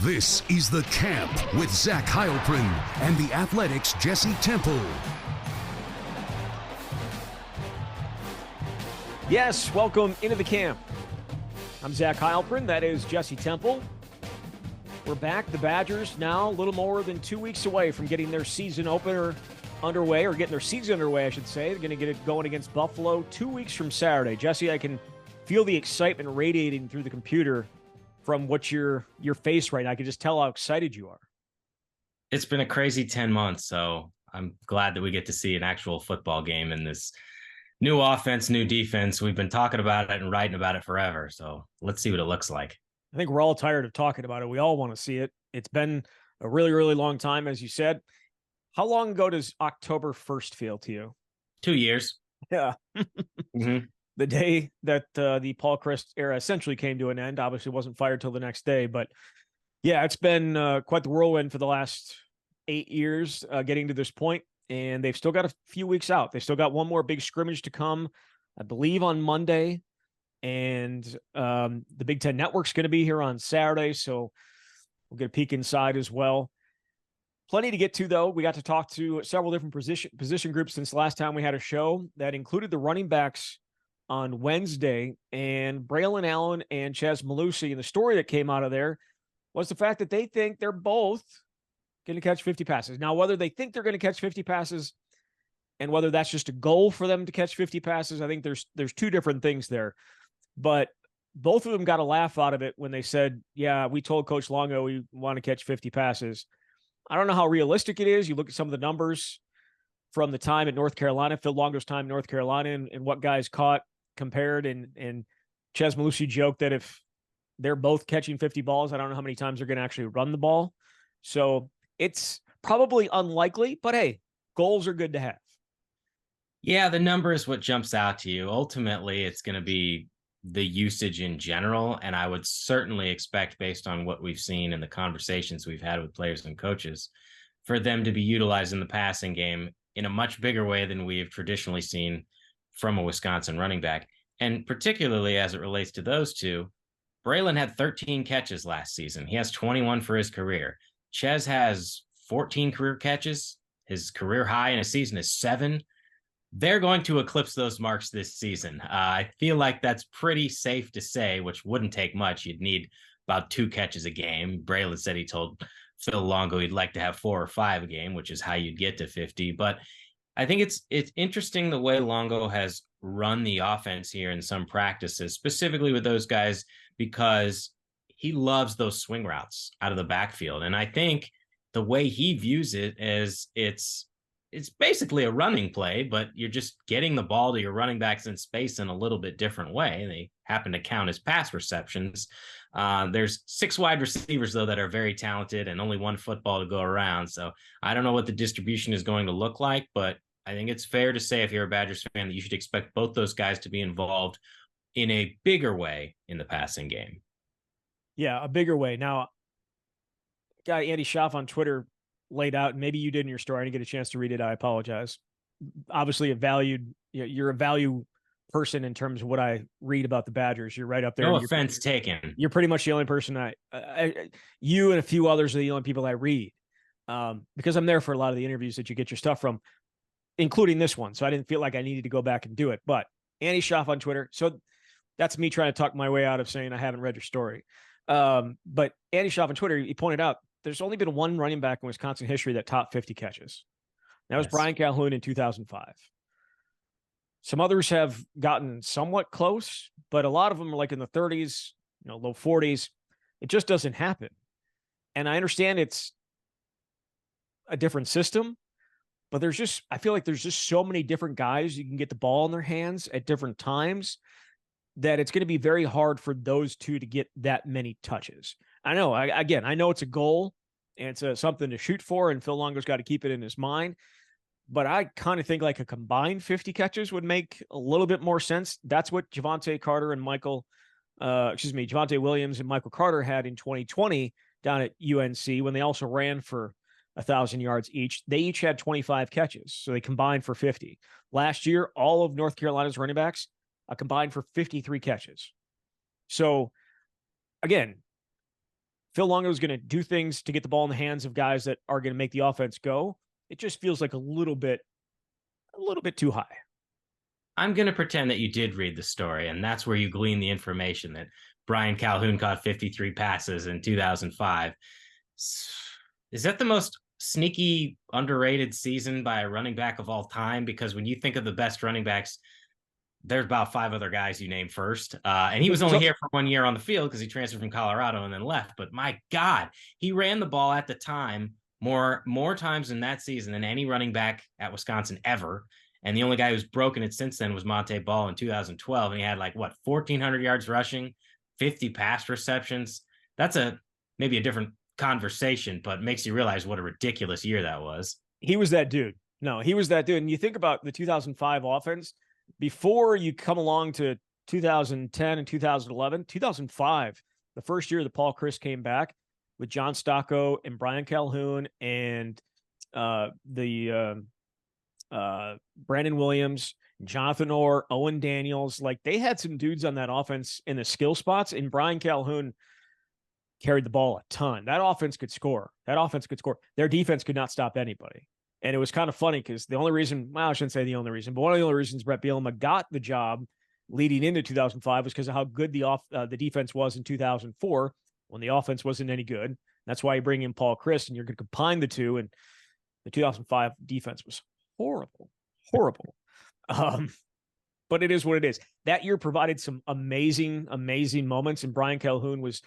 This is The Camp with Zach Heilprin and the Athletics' Jesse Temple. Yes, welcome into The Camp. I'm Zach Heilprin. That is Jesse Temple. We're back. The Badgers now a little more than 2 weeks away from getting their season opener underway, or getting their season underway, I should say. They're going to get it going against Buffalo 2 weeks from Saturday. Jesse, I can feel the excitement radiating through the computer from what your face right now. I can just tell how excited you are. It's been a crazy 10 months, so I'm glad that we get to see an actual football game in this new offense, new defense. We've been talking about it and writing about it forever, so let's see what it looks like. I think we're all tired of talking about it. We all want to see it. It's been a really, really long time, as you said. How long ago does October 1st feel to you? 2 years. Yeah. Mm-hmm. The day that the Paul Chryst era essentially came to an end. Obviously wasn't fired till the next day, but yeah, it's been quite the whirlwind for the last 8 years getting to this point, and they've still got a few weeks out. They still got one more big scrimmage to come, I believe, on Monday, and the Big Ten Network's going to be here on Saturday, so we'll get a peek inside as well. Plenty to get to, though. We got to talk to several different position groups since the last time we had a show. That included the running backs on Wednesday, and Braelon and Chez Mellusi. And the story that came out of there was the fact that they think they're both going to catch 50 passes. Now, whether they think they're going to catch 50 passes and whether that's just a goal for them to catch 50 passes, I think there's two different things there. But both of them got a laugh out of it when they said, yeah, we told Coach Longo we want to catch 50 passes. I don't know how realistic it is. You look at some of the numbers from the time at North Carolina, Phil Longo's time in North Carolina, and what guys caught compared, and Chez Mellusi joked that if they're both catching 50 balls, I don't know how many times they're going to actually run the ball. So it's probably unlikely, but hey, goals are good to have. Yeah, the number is what jumps out to you. Ultimately, it's going to be the usage in general, and I would certainly expect, based on what we've seen in the conversations we've had with players and coaches, for them to be utilized in the passing game in a much bigger way than we've traditionally seen from a Wisconsin running back. And particularly as it relates to those two, Braelon had 13 catches last season. He has 21 for his career. Chez has 14 career catches. His career high in a season is 7. They're going to eclipse those marks this season. I feel like that's pretty safe to say, which wouldn't take much. You'd need about 2 catches a game. Braelon said he told Phil Longo he'd like to have 4 or 5 a game, which is how you'd get to 50. But I think it's interesting the way Longo has run the offense here in some practices, specifically with those guys, because he loves those swing routes out of the backfield. And I think the way he views it is it's basically a running play, but you're just getting the ball to your running backs in space in a little bit different way. They happen to count as pass receptions. There's 6 wide receivers, though, that are very talented and only 1 football to go around. So I don't know what the distribution is going to look like, but I think it's fair to say, if you're a Badgers fan, that you should expect both those guys to be involved in a bigger way in the passing game. Yeah, a bigger way. Now, guy Andy Schaff on Twitter laid out, and maybe you did in your story, I didn't get a chance to read it, I apologize. Obviously, you're a value person in terms of what I read about the Badgers. You're right up there. No offense taken. You're pretty much the only person you and a few others are the only people I read, because I'm there for a lot of the interviews that you get your stuff from, including this one. So I didn't feel like I needed to go back and do it. But Andy Schaff on Twitter. So that's me trying to talk my way out of saying I haven't read your story. But Andy Schaff on Twitter, he pointed out there's only been one running back in Wisconsin history that topped 50 catches. That was Brian Calhoun in 2005. Some others have gotten somewhat close, but a lot of them are like in the 30s, low 40s. It just doesn't happen. And I understand it's a different system, but I feel like there's just so many different guys you can get the ball in their hands at different times that it's going to be very hard for those two to get that many touches. I know, I know it's a goal and it's something to shoot for, and Phil Longo's got to keep it in his mind. But I kind of think like a combined 50 catches would make a little bit more sense. That's what Javonte Williams and Michael Carter had in 2020 down at UNC when they also ran for 1,000 yards each. They each had 25 catches, so they combined for 50. Last year, all of North Carolina's running backs combined for 53 catches. So, again, Phil Longo is going to do things to get the ball in the hands of guys that are going to make the offense go. It just feels like a little bit too high. I'm going to pretend that you did read the story, and that's where you glean the information that Brian Calhoun caught 53 passes in 2005. Is that the most sneaky, underrated season by a running back of all time? Because when you think of the best running backs, there's about 5 other guys you name first. And he was only here for 1 year on the field because he transferred from Colorado and then left. But my God, he ran the ball at the time more times in that season than any running back at Wisconsin ever. And the only guy who's broken it since then was Monte Ball in 2012. And he had 1,400 yards rushing, 50 pass receptions. That's maybe a different conversation, but makes you realize what a ridiculous year that was. He was that dude. No, he was that dude. And you think about the 2005 offense, before you come along to 2010 and 2011, 2005, the first year that Paul Chryst came back with John Stocco and Brian Calhoun and Brandon Williams, Jonathan Orr, Owen Daniels, they had some dudes on that offense in the skill spots, and Brian Calhoun carried the ball a ton. That offense could score. Their defense could not stop anybody. And it was kind of funny because the only reason, I shouldn't say the only reason, but one of the only reasons Brett Bielema got the job leading into 2005 was because of how good the defense was in 2004 when the offense wasn't any good. That's why you bring in Paul Chryst, and you're going to combine the two. And the 2005 defense was horrible. But it is what it is. That year provided some amazing moments, and Brian Calhoun was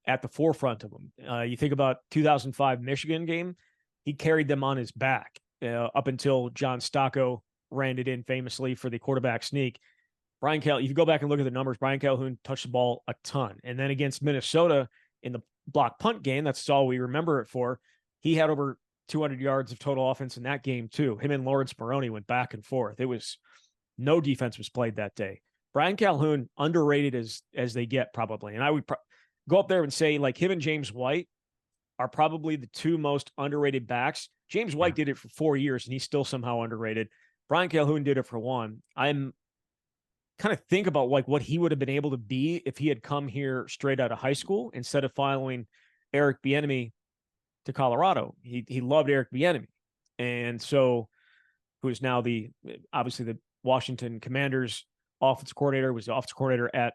at the forefront of them. You think about 2005 Michigan game, he carried them on his back up until John Stocco ran it in famously for the quarterback sneak. If you go back and look at the numbers, Brian Calhoun touched the ball a ton. And then against Minnesota in the block punt game, that's all we remember it for, he had over 200 yards of total offense in that game too. Him and Lawrence Maroney went back and forth. It was no defense was played that day. Brian Calhoun, underrated as they get probably. And I would go up there and say him and James White are probably the two most underrated backs. James White did it for 4 years, and he's still somehow underrated. Brian Calhoun did it for 1. I'm kind of think about what he would have been able to be if he had come here straight out of high school instead of following Eric Bieniemy to Colorado. He loved Eric Bieniemy, and so who is now obviously the Washington Commanders offensive coordinator, was the offensive coordinator at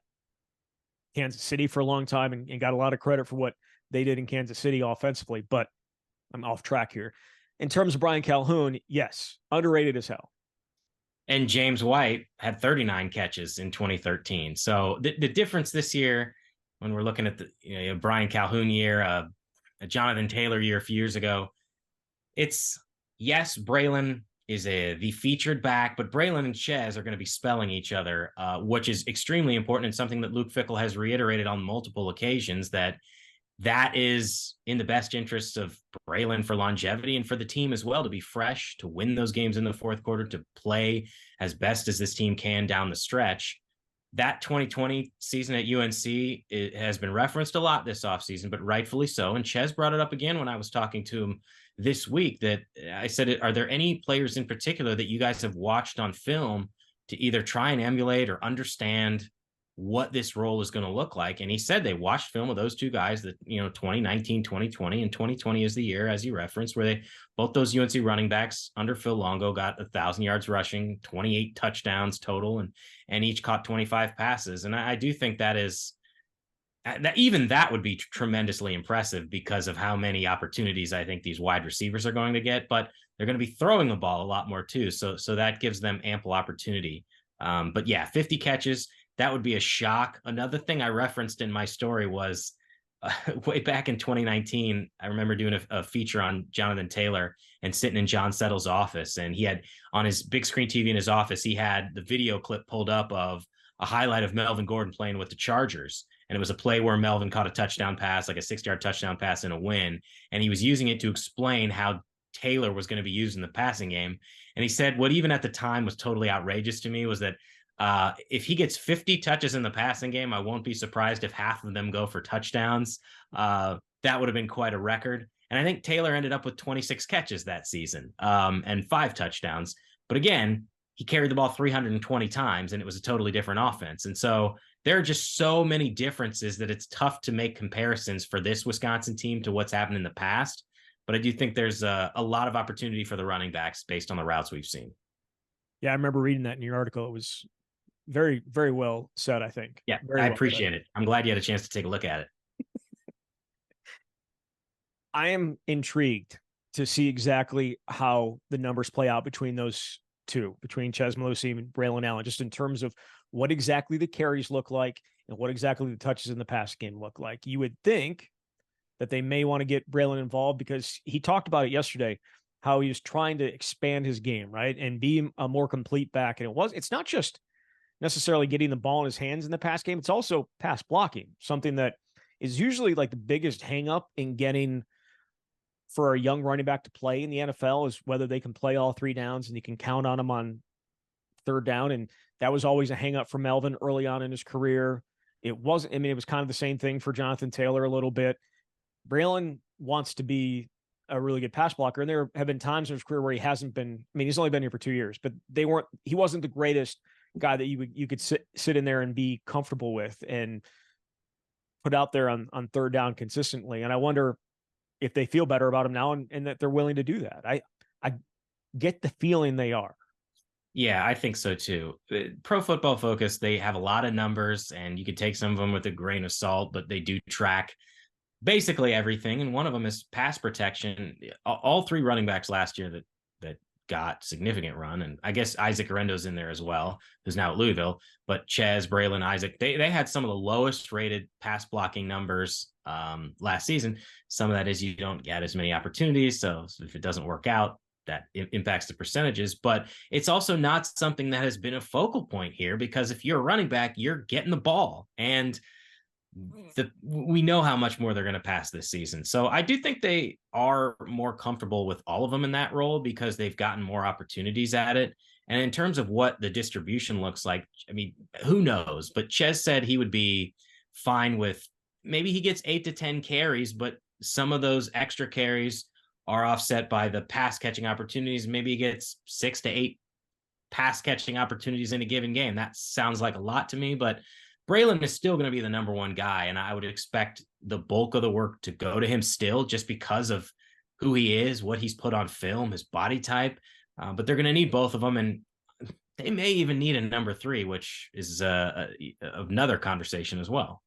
Kansas City for a long time and got a lot of credit for what they did in Kansas City offensively. But I'm off track here. In terms of Brian Calhoun, yes, underrated as hell. And James White had 39 catches in 2013. So the difference this year, when we're looking at the Brian Calhoun year, a Jonathan Taylor year a few years ago, it's, yes, Braelon is the featured back, but Braelon and Chez are going to be spelling each other, which is extremely important and something that Luke Fickell has reiterated on multiple occasions, that is in the best interests of Braelon for longevity and for the team as well, to be fresh, to win those games in the fourth quarter, to play as best as this team can down the stretch. That 2020 season at UNC, it has been referenced a lot this offseason, but rightfully so. And Chez brought it up again when I was talking to him this week, that I said, are there any players in particular that you guys have watched on film to either try and emulate or understand what this role is going to look like? And he said they watched film of those two guys that, 2019, 2020, and 2020 is the year, as you referenced, where both those UNC running backs under Phil Longo got 1,000 yards rushing, 28 touchdowns total, and each caught 25 passes. And I do think that would be tremendously impressive because of how many opportunities I think these wide receivers are going to get, but they're going to be throwing the ball a lot more too. So that gives them ample opportunity. But yeah, 50 catches, that would be a shock. Another thing I referenced in my story was way back in 2019, I remember doing a feature on Jonathan Taylor and sitting in John Settle's office. And he had on his big screen TV in his office, he had the video clip pulled up of a highlight of Melvin Gordon playing with the Chargers. And it was a play where Melvin caught a touchdown pass, like a 6-yard touchdown pass in a win. And he was using it to explain how Taylor was going to be used in the passing game. And he said what even at the time was totally outrageous to me was that if he gets 50 touches in the passing game, I won't be surprised if half of them go for touchdowns. That would have been quite a record. And I think Taylor ended up with 26 catches that season and 5 touchdowns. But again, he carried the ball 320 times, and it was a totally different offense. And so there are just so many differences that it's tough to make comparisons for this Wisconsin team to what's happened in the past. But I do think there's a lot of opportunity for the running backs based on the routes we've seen. Yeah, I remember reading that in your article. It was very, very well said, I think. Yeah, Very I well appreciate said. it. I'm glad you had a chance to take a look at it. I am intrigued to see exactly how the numbers play out between those two, between Chez Mellusi and Braelon Allen, just in terms of what exactly the carries look like and what exactly the touches in the pass game look like. You would think that they may want to get Braelon involved because he talked about it yesterday, how he was trying to expand his game, right? And be a more complete back. And it's not just necessarily getting the ball in his hands in the pass game. It's also pass blocking, something that is usually like the biggest hang up in getting for a young running back to play in the NFL is whether they can play all three downs and you can count on them on third down. And that was always a hang up for Melvin early on in his career. It wasn't, I mean, it was kind of the same thing for Jonathan Taylor a little bit. Braelon wants to be a really good pass blocker. And there have been times in his career where he hasn't been, I mean, he's only been here for 2 years, but he wasn't the greatest guy that you could sit in there and be comfortable with and put out there on third down consistently. And I wonder if they feel better about him now and that they're willing to do that. I get the feeling they are. Yeah, I think so too. Pro Football Focus, they have a lot of numbers and you could take some of them with a grain of salt, but they do track basically everything. And one of them is pass protection. All three running backs last year that got significant run. And I guess Isaac Arendo's in there as well, who's now at Louisville, but Chez, Braelon, Isaac, they had some of the lowest rated pass blocking numbers last season. Some of that is you don't get as many opportunities. So if it doesn't work out, that impacts the percentages, but it's also not something that has been a focal point here because if you're a running back, you're getting the ball and we know how much more they're going to pass this season. So I do think they are more comfortable with all of them in that role because they've gotten more opportunities at it. And in terms of what the distribution looks like, I mean, who knows? But Chez said he would be fine with maybe he gets 8 to 10 carries, but some of those extra carries are offset by the pass catching opportunities. Maybe he gets 6 to 8 pass catching opportunities in a given game. That sounds like a lot to me, but Braelon is still going to be the number one guy. And I would expect the bulk of the work to go to him still just because of who he is, what he's put on film, his body type. But they're going to need both of them. And they may even need a number 3, which is another conversation as well.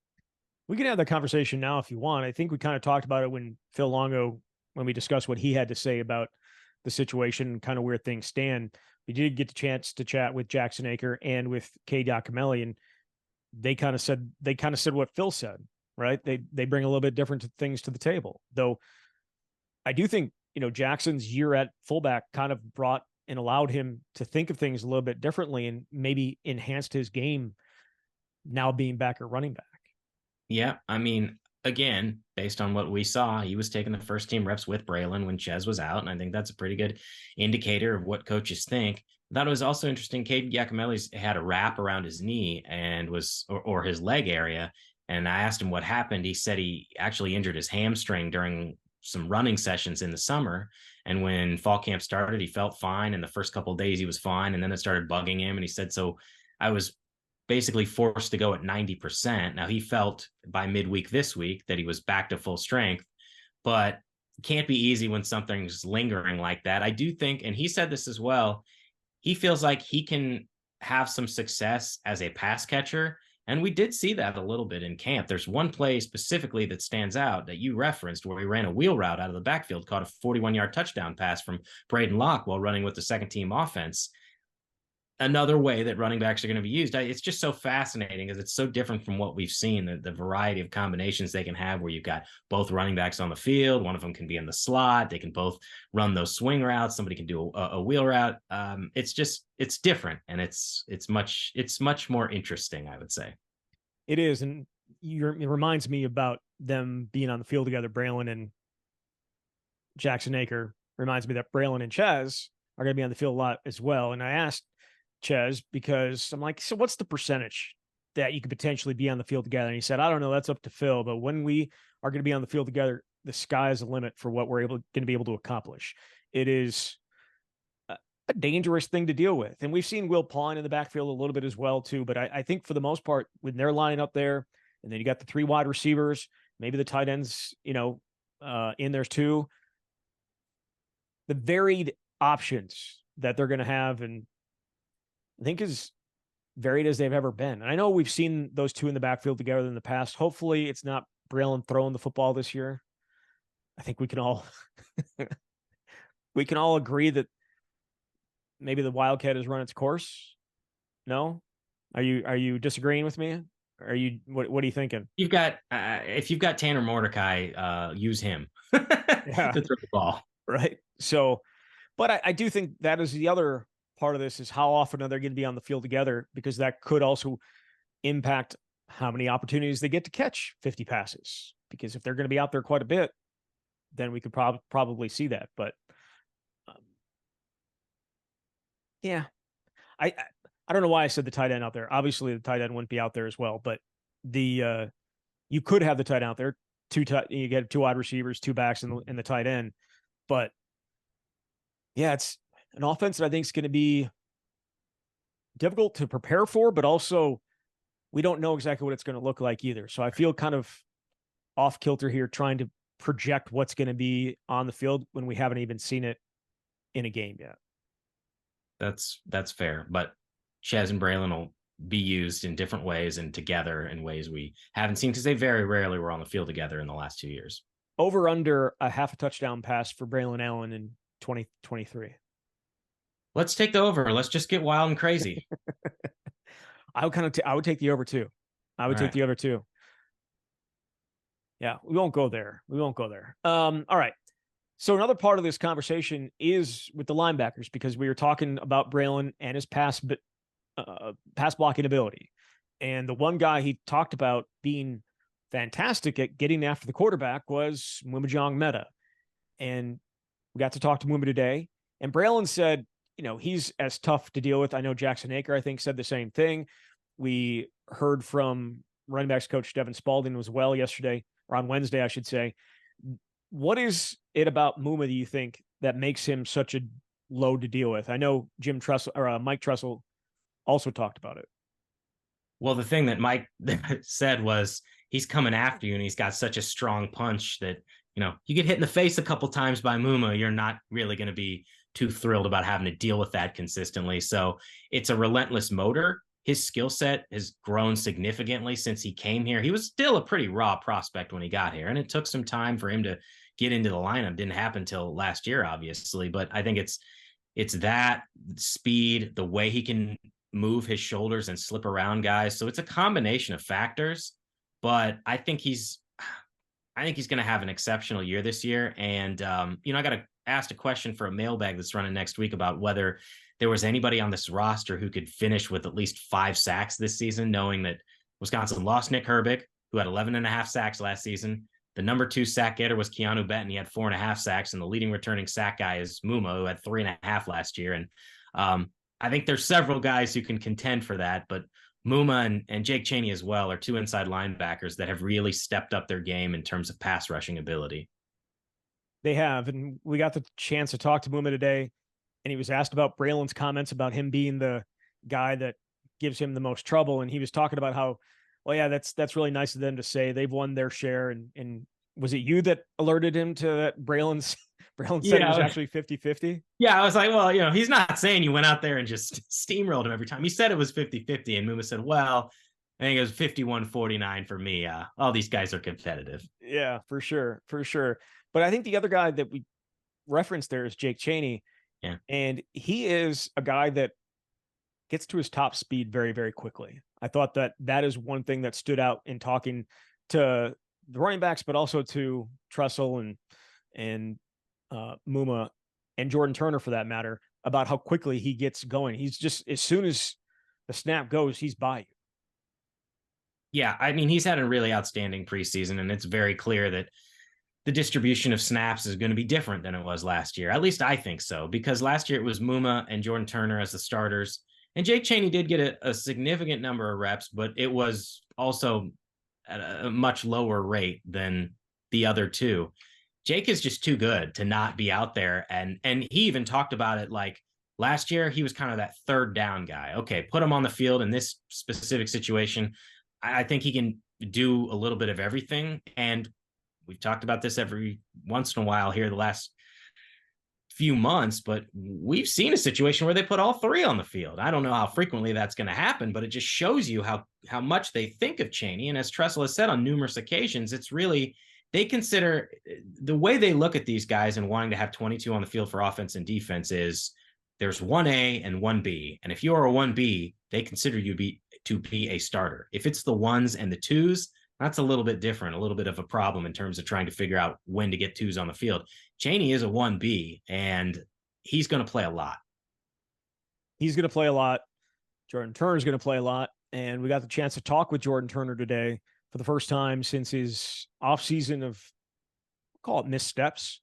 We can have that conversation now if you want. I think we kind of talked about it when Phil Longo, when we discussed what he had to say about the situation, kind of where things stand. We did get the chance to chat with Jackson Aker and with Kay Giacomelli, and they kind of said what Phil said, right? They bring a little bit different things to the table, though. I do think, Jackson's year at fullback kind of brought and allowed him to think of things a little bit differently and maybe enhanced his game now being back at running back. Yeah. I mean, again, based on what we saw, he was taking the first team reps with Braelon when Chez was out. And I think that's a pretty good indicator of what coaches think. I thought it was also interesting. Cade Giacomelli's had a wrap around his knee and or his leg area. And I asked him what happened. He said he actually injured his hamstring during some running sessions in the summer. And when fall camp started, he felt fine. And the first couple of days he was fine. And then it started bugging him. And he said, so I was basically forced to go at 90%. Now he felt by midweek this week that he was back to full strength, but it can't be easy when something's lingering like that. I do think, and he said this as well, he feels like he can have some success as a pass catcher. And we did see that a little bit in camp. There's one play specifically that stands out that you referenced where he ran a wheel route out of the backfield, caught a 41-yard touchdown pass from Braden Locke while running with the second team offense. Another way that running backs are going to be used. It's just so fascinating because it's so different from what we've seen, the variety of combinations they can have where you've got both running backs on the field. One of them can be in the slot. They can both run those swing routes. Somebody can do a wheel route. It's different. And it's much more interesting, I would say. It is. And it reminds me about them being on the field together. Braelon and Jackson Aker reminds me that Braelon and Chez are going to be on the field a lot as well. And I asked Chez because I'm like, so what's the percentage that you could potentially be on the field together? And he said, I don't know, that's up to Phil, but when we are going to be on the field together, the sky is the limit for what we're going to be able to accomplish. It is a dangerous thing to deal with. And we've seen Will Pine in the backfield a little bit as well, too. But I think for the most part, when they're lining up there, and then you got the 3 wide receivers, maybe the tight ends, in there too. The varied options that they're going to have, and I think is varied as they've ever been. And I know we've seen those two in the backfield together in the past. Hopefully it's not Braelon throwing the football this year. I think we can all agree that maybe the Wildcat has run its course. No? Are you disagreeing with me? What are you thinking? You've got if you've got Tanner Mordecai, use him to throw the ball. Right. So, but I do think that is the other part of this, is how often are they going to be on the field together, because that could also impact how many opportunities they get to catch 50 passes. Because if they're going to be out there quite a bit, then we could probably see that. But yeah, I don't know why I said the tight end out there. Obviously, the tight end wouldn't be out there as well, but you could have the tight end out there. You get 2 wide receivers, 2 backs, in the tight end. But yeah, it's an offense that I think is going to be difficult to prepare for, but also we don't know exactly what it's going to look like either. So I feel kind of off kilter here, trying to project what's going to be on the field when we haven't even seen it in a game yet. That's fair, but Chez and Braelon will be used in different ways and together in ways we haven't seen, because they very rarely were on the field together in the last 2 years. Over under a half a touchdown pass for Braelon Allen in 2023. Let's take the over. Let's just get wild and crazy. I would take the over too. I would take the over too. Yeah, we won't go there. All right. So another part of this conversation is with the linebackers, because we were talking about Braelon and his pass blocking ability. And the one guy he talked about being fantastic at getting after the quarterback was Meta. And we got to talk to Maema today. And Braelon said, he's as tough to deal with. I know Jackson Aker, I think, said the same thing. We heard from running backs coach Devin Spalding as well yesterday, or on Wednesday, I should say. What is it about Maema, do you think, that makes him such a load to deal with? I know Mike Tressel also talked about it. Well, the thing that Mike said was he's coming after you, and he's got such a strong punch that, you get hit in the face a couple times by Maema, you're not really going to be too thrilled about having to deal with that consistently. So it's a relentless motor. His skill set has grown significantly since he came here. He was still a pretty raw prospect when he got here, and it took some time for him to get into the lineup. Didn't happen till last year, obviously, but I think it's that speed, the way he can move his shoulders and slip around guys. So it's a combination of factors, but I think he's going to have an exceptional year this year. And, I got asked a question for a mailbag that's running next week about whether there was anybody on this roster who could finish with at least 5 sacks this season, knowing that Wisconsin lost Nick Herbig, who had 11.5 sacks last season. The number 2 sack getter was Keanu Benton. He had 4.5 sacks, and the leading returning sack guy is Maema, who had 3.5 last year. And I think there's several guys who can contend for that, but Maema and Jake Chaney as well are 2 inside linebackers that have really stepped up their game in terms of pass rushing ability. They have, and we got the chance to talk to Maema today, and he was asked about Braelon's comments about him being the guy that gives him the most trouble, and he was talking about how, well, yeah, that's really nice of them to say. They've won their share, and was it you that alerted him to that Braelon said it was actually 50-50? Yeah, I was like, well, he's not saying you went out there and just steamrolled him every time. He said it was 50-50, and Maema said, well, I think it was 51-49 for me. All these guys are competitive. Yeah, for sure. But I think the other guy that we referenced there is Jake Chaney. Yeah. And he is a guy that gets to his top speed very, very quickly. I thought that is one thing that stood out in talking to the running backs, but also to Tressel and Maema and Jordan Turner, for that matter, about how quickly he gets going. He's just, as soon as the snap goes, he's by you. Yeah, I mean, he's had a really outstanding preseason, and it's very clear that the distribution of snaps is going to be different than it was last year. At least I think so, because last year it was Maema and Jordan Turner as the starters, and Jake Chaney did get a significant number of reps, but it was also at a much lower rate than the other two. Jake is just too good to not be out there, and he even talked about it like Last year, he was kind of that third down guy. Okay, put him on the field in this specific situation. I think he can do a little bit of everything. And we've talked about this every once in a while here the last few months, but we've seen a situation where they put all three on the field. I don't know how frequently that's going to happen, but it just shows you how much they think of Cheney. And as Tressel has said on numerous occasions, it's really, they consider the way they look at these guys and wanting to have 22 on the field for offense and defense is there's 1A and 1B. And if you are a 1B, they consider you to be a starter. If it's the ones and the twos, that's a little bit different, a little bit of a problem in terms of trying to figure out when to get twos on the field. Cheney is a 1B, and he's going to play a lot. He's going to play a lot. Jordan Turner's going to play a lot. And we got the chance to talk with Jordan Turner today for the first time since his offseason of, call it missteps,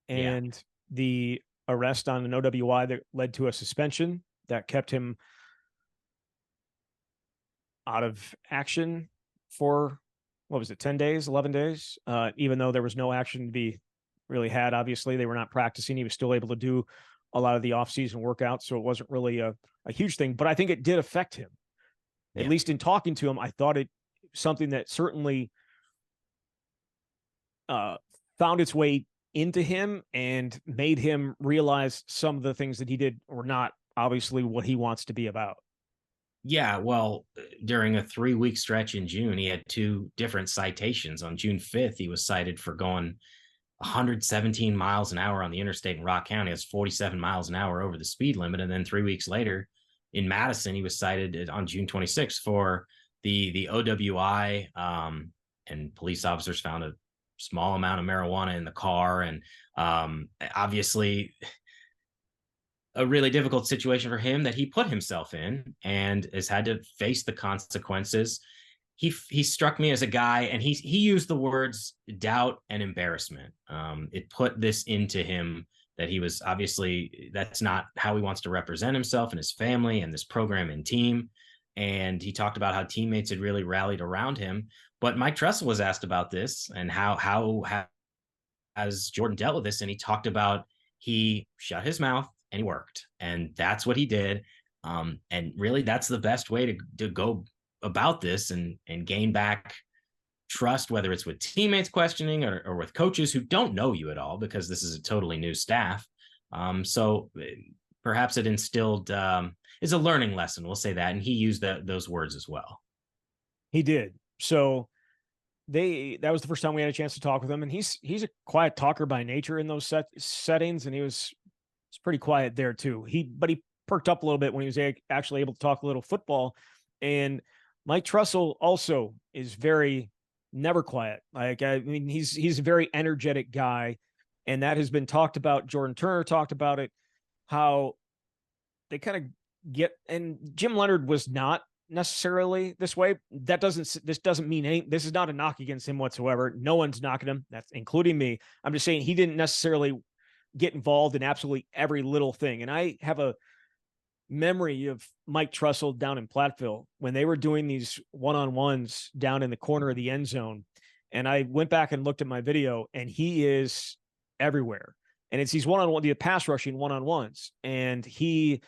and the arrest on an OWI that led to a suspension that kept him out of action for, what was it, 10 days, 11 days? Even though there was no action to be really had, obviously. They were not practicing. He was still able to do a lot of the off-season workouts, so it wasn't really a huge thing. But I think it did affect him. At least in talking to him, I thought it something that certainly found its way into him and made him realize some of the things that he did were not obviously what he wants to be about. Yeah, well, during a 3-week stretch in June, he had 2 different citations. On June 5th, he was cited for going 117 miles an hour on the interstate in Rock County. That's 47 miles an hour over the speed limit. And then 3 weeks later in Madison, he was cited on June 26th for the OWI, and police officers found a small amount of marijuana in the car. And obviously a really difficult situation for him that he put himself in and has had to face the consequences. He struck me as a guy, and he used the words doubt and embarrassment. It put this into him that he was obviously, that's not how he wants to represent himself and his family and this program and team. And he talked about how teammates had really rallied around him. But Mike Tressel was asked about this and how has Jordan dealt with this, and he talked about he shut his mouth and he worked, and that's what he did. And really, that's the best way to go about this and gain back trust, whether it's with teammates questioning or with coaches who don't know you at all, because this is a totally new staff. So perhaps it instilled is a learning lesson. We'll say that. And he used those words as well. He did. So that was the first time we had a chance to talk with him. And he's a quiet talker by nature in those settings. And it's pretty quiet there too. But he perked up a little bit when he was actually able to talk a little football. And Mike Tressel also is never quiet. Like, I mean, he's a very energetic guy, and that has been talked about. Jordan Turner talked about it, how they kind of and Jim Leonhard was not necessarily this way. This doesn't mean this is not a knock against him whatsoever. No one's knocking him. That's including me. I'm just saying he didn't necessarily get involved in absolutely every little thing. And I have a memory of Mike Tressel down in Platteville when they were doing these one-on-ones down in the corner of the end zone. And I went back and looked at my video, and he is everywhere. And it's these one-on-one, the pass rushing one-on-ones. And he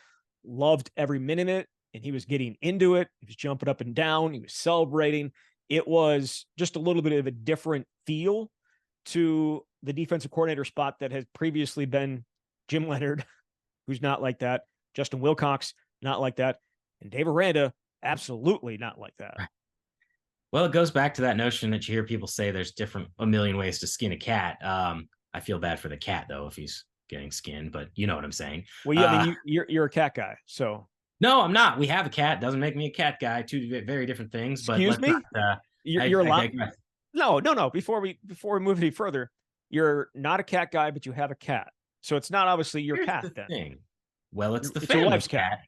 loved every minute of it, and he was getting into it. He was jumping up and down. He was celebrating. It was just a little bit of a different feel to the defensive coordinator spot that has previously been Jim Leonhard, who's not like that. Justin Wilcox, not like that. And Dave Aranda, absolutely not like that. Well, it goes back to that notion that you hear people say there's a million ways to skin a cat. I feel bad for the cat, though, if he's getting skinned, but you know what I'm saying. Well, yeah, I mean, you're a cat guy, so. No, I'm not. We have a cat. Doesn't make me a cat guy. 2 very different things. But excuse me? You're allowed. No. Before we move any further, you're not a cat guy, but you have a cat. So it's not obviously your cat then. Thing. Well, it's your wife's cat.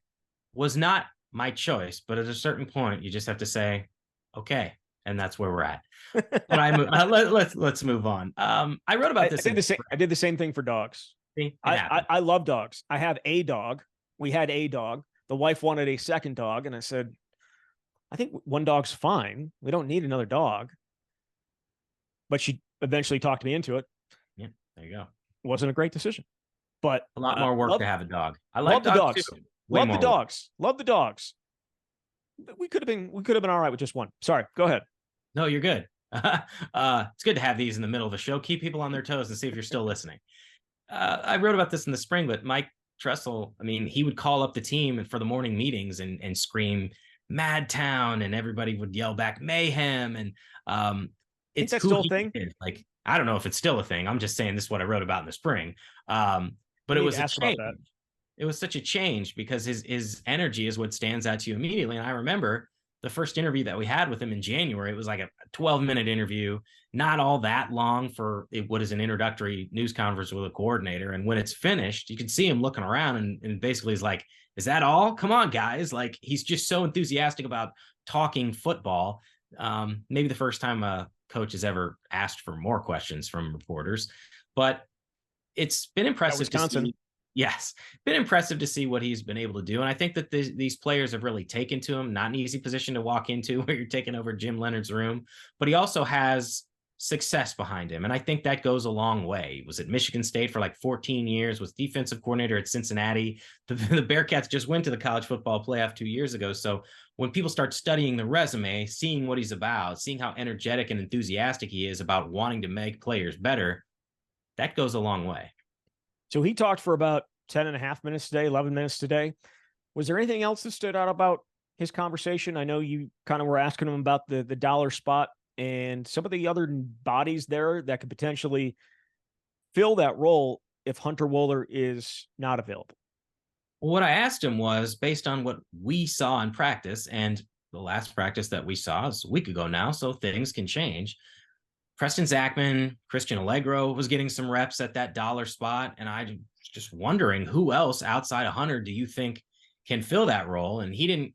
Was not my choice, but at a certain point, you just have to say, okay, and that's where we're at. But let's move on. I wrote about this. I did the same thing for dogs. I love dogs. I have a dog. We had a dog. The wife wanted a second dog, and I said, I think one dog's fine. We don't need another dog. But she eventually talked me into it. Yeah, there you go. Wasn't a great decision. but a lot more work to have a dog. I love like the dogs dogs. too. Way Love the more work. dogs. Love the dogs. We could have been all right with just one. Sorry, go ahead. No, you're good. It's good to have these in the middle of the show. Keep people on their toes and see if you're still listening. I wrote about this in the spring, but Mike Tressel, I mean, he would call up the team for the morning meetings and scream "Mad Town," and everybody would yell back "Mayhem." And it's that's who still a he thing. is. Like, I don't know if it's still a thing. I'm just saying this is what I wrote about in the spring. But it was a change. It was such a change because his energy is what stands out to you immediately. And I remember the first interview that we had with him in January. It was like a 12-minute interview, not all that long for what is an introductory news conference with a coordinator. And when it's finished, you can see him looking around and basically is like, is that all? Come on, guys. Like, he's just so enthusiastic about talking football. Maybe the first time a coach has ever asked for more questions from reporters, but it's been impressive to see. Yes, been impressive to see what he's been able to do. And I think that these players have really taken to him. Not an easy position to walk into where you're taking over Jim Leonard's room, but he also has success behind him. And I think that goes a long way. He was at Michigan State for like 14 years, was defensive coordinator at Cincinnati. The Bearcats just went to the college football playoff 2 years ago. So when people start studying the resume, seeing what he's about, seeing how energetic and enthusiastic he is about wanting to make players better, that goes a long way. So he talked for about 10.5 minutes today, 11 minutes today. Was there anything else that stood out about his conversation? I know you kind of were asking him about the dollar spot and some of the other bodies there that could potentially fill that role if Hunter Wohler is not available. Well, what I asked him was based on what we saw in practice, and the last practice that we saw is a week ago now, so things can change. Preston Zachman, Christian Allegro was getting some reps at that dollar spot. And I was just wondering who else outside of Hunter do you think can fill that role? And he didn't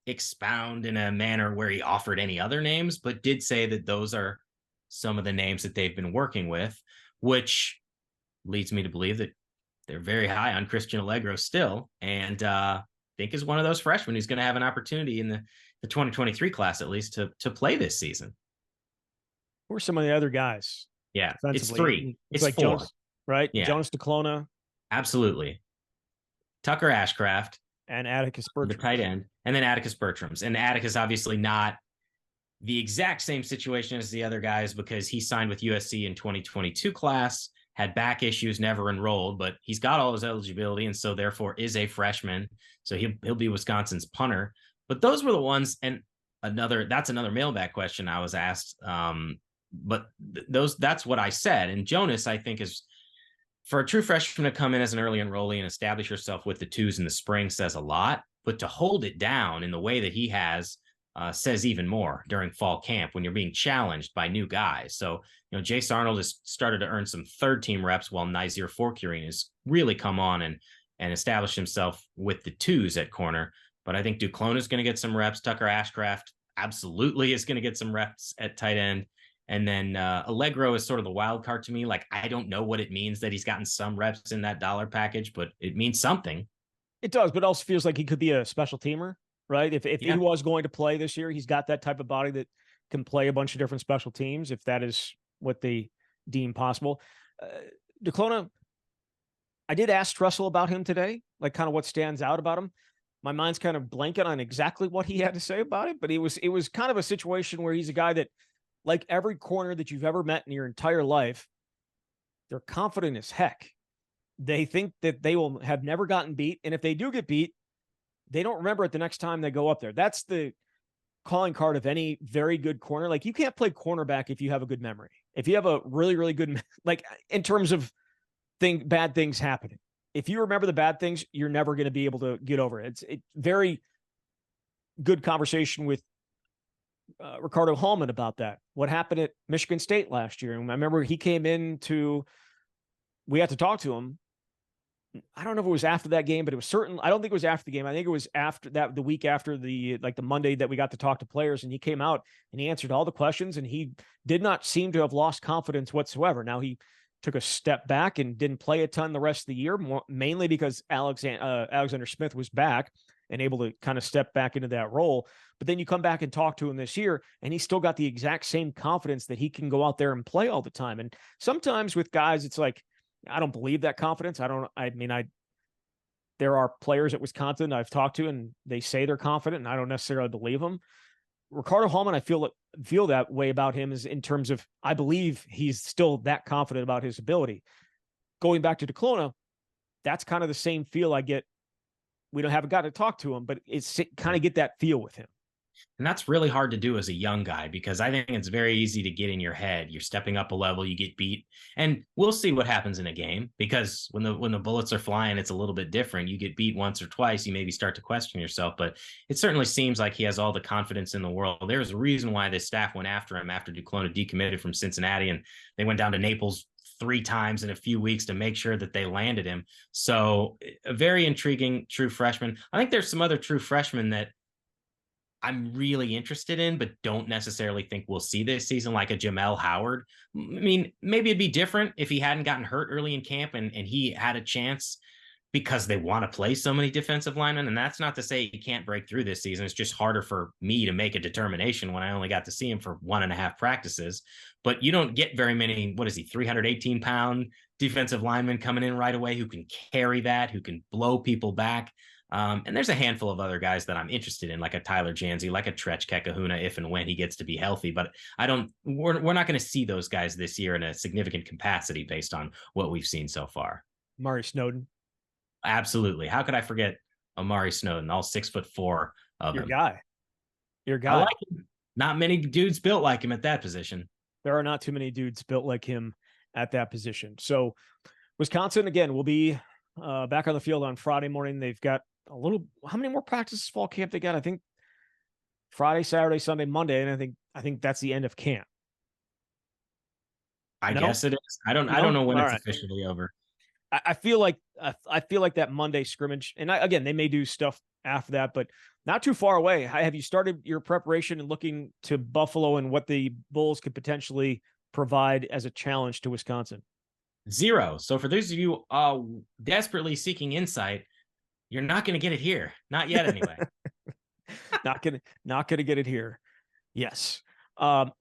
expound in a manner where he offered any other names, but did say that those are some of the names that they've been working with, which leads me to believe that they're very high on Christian Allegro still. And think is one of those freshmen who's going to have an opportunity in the 2023 class, at least to play this season. Who are some of the other guys? Yeah, it's three. It's like 4. Jonas, right? Yeah. Jonas DeClona. Absolutely. Tucker Ashcraft. And Atticus Bertram. The tight end. And then Atticus Bertrams. And Atticus obviously not the exact same situation as the other guys because he signed with USC in 2022 class, had back issues, never enrolled, but he's got all his eligibility and so therefore is a freshman. So he'll be Wisconsin's punter. But those were the ones, and that's another mailbag question I was asked. But that's what I said. And Jonas, I think, is for a true freshman to come in as an early enrollee and establish yourself with the twos in the spring says a lot, but to hold it down in the way that he has says even more during fall camp when you're being challenged by new guys. So, Jace Arnold has started to earn some third team reps while Nazir Forkurian has really come on and established himself with the twos at corner. But I think Duclona is going to get some reps. Tucker Ashcraft absolutely is going to get some reps at tight end. And then Allegro is sort of the wild card to me. Like, I don't know what it means that he's gotten some reps in that dollar package, but it means something. It does, but it also feels like he could be a special teamer, right? If he was going to play this year, he's got that type of body that can play a bunch of different special teams, if that is what they deem possible. DeClona, I did ask Tressel about him today, like kind of what stands out about him. My mind's kind of blanking on exactly what he had to say about it, but it was kind of a situation where he's a guy that, like every corner that you've ever met in your entire life, they're confident as heck. They think that they will have never gotten beat. And if they do get beat, they don't remember it the next time they go up there. That's the calling card of any very good corner. Like, you can't play cornerback if you have a good memory. If you have a really, really good, like in terms of bad things happening, if you remember the bad things, you're never going to be able to get over it. It's very good conversation with Ricardo Hallman about that. What happened at Michigan State last year? And I remember he came we had to talk to him. I don't know if it was after that game, but it was certain. I don't think it was after the game. I think it was after that, the week after the Monday that we got to talk to players, and he came out and he answered all the questions, and he did not seem to have lost confidence whatsoever. Now, he took a step back and didn't play a ton the rest of the year, mainly because Alexander Smith was back and able to kind of step back into that role. But then you come back and talk to him this year, and he's still got the exact same confidence that he can go out there and play all the time. And sometimes with guys, it's like, I don't believe that confidence. There are players at Wisconsin I've talked to, and they say they're confident, and I don't necessarily believe them. Ricardo Hallman, I feel that way about him, is in terms of, I believe he's still that confident about his ability. Going back to Duclona, that's kind of the same feel I get. We haven't got to talk to him, but it's kind of get that feel with him. And that's really hard to do as a young guy, because I think it's very easy to get in your head. You're stepping up a level, you get beat, and we'll see what happens in a game, because when the bullets are flying, it's a little bit different. You get beat once or twice, you maybe start to question yourself, but it certainly seems like he has all the confidence in the world. There's a reason why this staff went after him after Duclona decommitted from Cincinnati, and they went down to Naples 3 times in a few weeks to make sure that they landed him. So a very intriguing true freshman. I think there's some other true freshmen that I'm really interested in, but don't necessarily think we'll see this season, like a Jamel Howard. I mean, maybe it'd be different if he hadn't gotten hurt early in camp and he had a chance, because they want to play so many defensive linemen. And that's not to say he can't break through this season. It's just harder for me to make a determination when I only got to see him for 1.5 practices. But you don't get very many, 318-pound defensive linemen coming in right away who can carry that, who can blow people back. And there's a handful of other guys that I'm interested in, like a Tyler Janzi, like a Tretch Kekahuna, if and when he gets to be healthy. But we're not going to see those guys this year in a significant capacity based on what we've seen so far. Amari Snowden. Absolutely. How could I forget Amari Snowden, all 6'4" of Your him? Your guy. I like him. Not many dudes built like him at that position. There are not too many dudes built like him at that position. So Wisconsin, again, will be back on the field on Friday morning. They've got how many more practices fall camp they got? I think Friday, Saturday, Sunday, Monday. And I think that's the end of camp. I guess it is. I don't know when it's officially over. I feel like that Monday scrimmage, and again, they may do stuff after that, but not too far away. Have you started your preparation and looking to Buffalo and what the Bulls could potentially provide as a challenge to Wisconsin? 0. So for those of you desperately seeking insight, you're not going to get it here. Not yet, anyway. not gonna get it here. Yes. All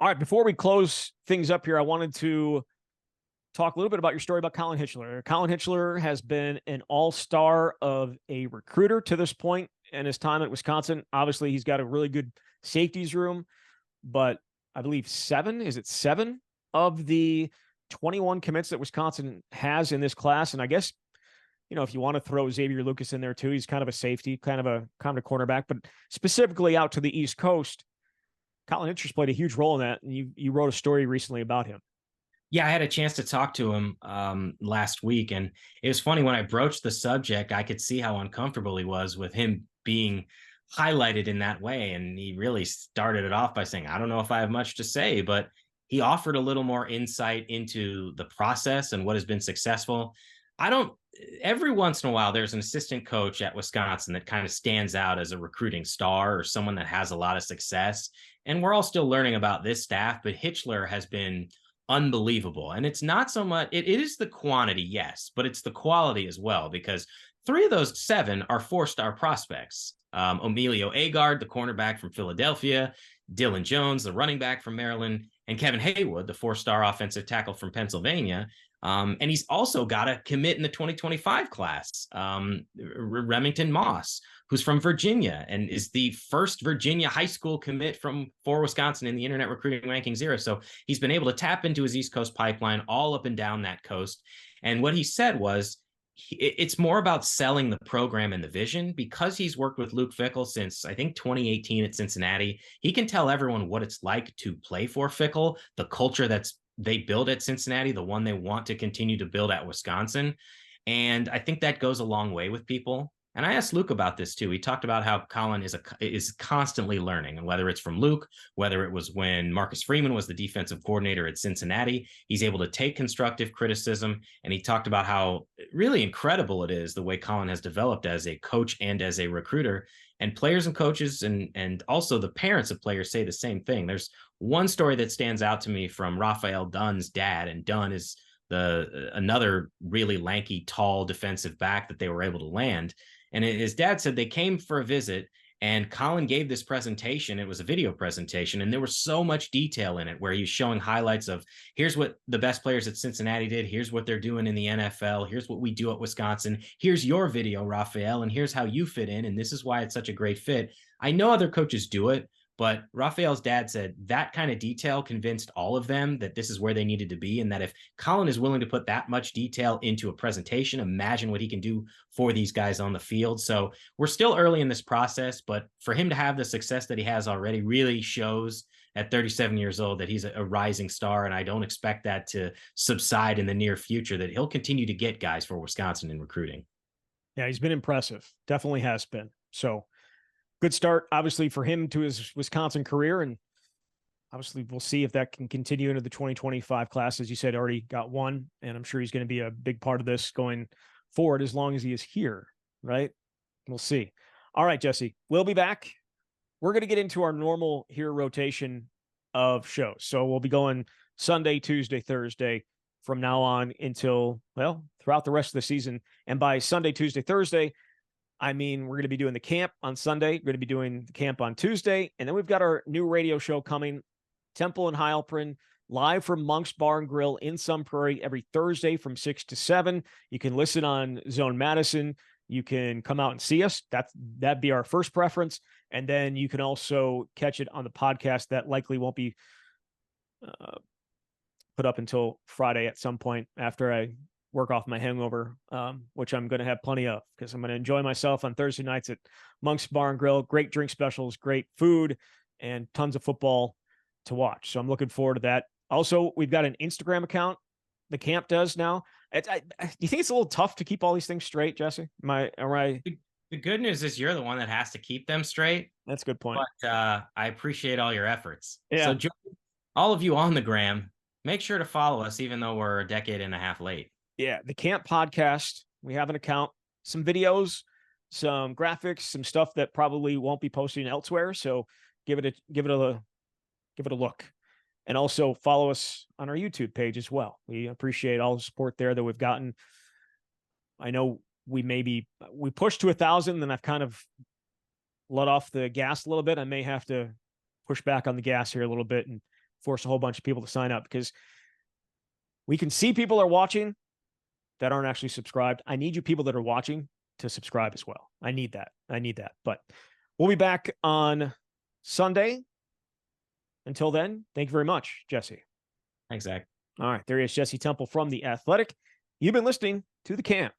right. Before we close things up here, I wanted to talk a little bit about your story about Colin Hitschler. Colin Hitschler has been an all-star of a recruiter to this point in his time at Wisconsin. Obviously, he's got a really good safeties room, but I believe 7 of the 21 commits that Wisconsin has in this class. And I guess, if you want to throw Xavier Lucas in there too, he's kind of a safety, kind of a cornerback, but specifically out to the East Coast, Colin Hitschler's played a huge role in that. And you wrote a story recently about him. Yeah, I had a chance to talk to him last week, and it was funny when I broached the subject. I could see how uncomfortable he was with him being highlighted in that way, and he really started it off by saying, "I don't know if I have much to say," but he offered a little more insight into the process and what has been successful. Every once in a while, there's an assistant coach at Wisconsin that kind of stands out as a recruiting star or someone that has a lot of success, and we're all still learning about this staff, but Hitschler has been unbelievable. And it's not so much, it is the quantity, yes, but it's the quality as well, because 3 of those 7 are 4-star prospects. Emilio Agard, the cornerback from Philadelphia, Dylan Jones, the running back from Maryland, and Kevin Haywood, the 4-star offensive tackle from Pennsylvania. And he's also got a commit in the 2025 class, Remington Moss, who's from Virginia and is the first Virginia high school commit for Wisconsin in the Internet Recruiting Ranking 0. So he's been able to tap into his East Coast pipeline all up and down that coast. And what he said was, it's more about selling the program and the vision, because he's worked with Luke Fickell since, I think, 2018 at Cincinnati. He can tell everyone what it's like to play for Fickell, the culture they build at Cincinnati, the one they want to continue to build at Wisconsin. And I think that goes a long way with people. And I asked Luke about this too. He talked about how Colin is constantly learning, and whether it's from Luke, whether it was when Marcus Freeman was the defensive coordinator at Cincinnati, he's able to take constructive criticism. And he talked about how really incredible it is the way Colin has developed as a coach and as a recruiter. And players and coaches and also the parents of players say the same thing. There's one story that stands out to me from Raphael Dunn's dad, and Dunn is another really lanky, tall defensive back that they were able to land. And his dad said they came for a visit, And Colin gave this presentation. It was a video presentation, and there was so much detail in it where he was showing highlights of here's what the best players at Cincinnati did. Here's what they're doing in the NFL. Here's what we do at Wisconsin. Here's your video, Raphael, and here's how you fit in. And this is why it's such a great fit. I know other coaches do it, but Raphael's dad said that kind of detail convinced all of them that this is where they needed to be. And that if Colin is willing to put that much detail into a presentation, imagine what he can do for these guys on the field. So we're still early in this process, but for him to have the success that he has already really shows at 37 years old that he's a rising star. And I don't expect that to subside in the near future, that he'll continue to get guys for Wisconsin in recruiting. Yeah, he's been impressive. Definitely has been. So good start, obviously, for him to his Wisconsin career. And obviously, we'll see if that can continue into the 2025 class. As you said, already got one. And I'm sure he's going to be a big part of this going forward as long as he is here, right? We'll see. All right, Jesse, we'll be back. We're going to get into our normal here rotation of shows. So we'll be going Sunday, Tuesday, Thursday from now on until, well, throughout the rest of the season. And by Sunday, Tuesday, Thursday, I mean, we're going to be doing the camp on Sunday. We're going to be doing the camp on Tuesday. And then we've got our new radio show coming, Temple and Heilprin, live from Monk's Bar and Grill in Sun Prairie every Thursday from 6 to 7. You can listen on Zone Madison. You can come out and see us. That'd be our first preference. And then you can also catch it on the podcast that likely won't be put up until Friday at some point after I work off my hangover, which I'm going to have plenty of because I'm going to enjoy myself on Thursday nights at Monk's Bar and Grill. Great drink specials, great food, and tons of football to watch. So I'm looking forward to that. Also, we've got an Instagram account. The camp do now. Do you think it's a little tough to keep all these things straight, Jesse? The good news is you're the one that has to keep them straight. That's a good point. But I appreciate all your efforts. Yeah. So all of you on the gram, make sure to follow us, even though we're a decade and a half late. Yeah, the camp podcast. We have an account, some videos, some graphics, some stuff that probably won't be posted elsewhere. So give it a look. And also follow us on our YouTube page as well. We appreciate all the support there that we've gotten. I know we pushed to 1,000, then I've kind of let off the gas a little bit. I may have to push back on the gas here a little bit and force a whole bunch of people to sign up because we can see people are watching that aren't actually subscribed. I need you people that are watching to subscribe as well. I need that. But we'll be back on Sunday. Until then, thank you very much, Jesse. Thanks, Zach. All right, there he is, Jesse Temple from The Athletic. You've been listening to The Camp.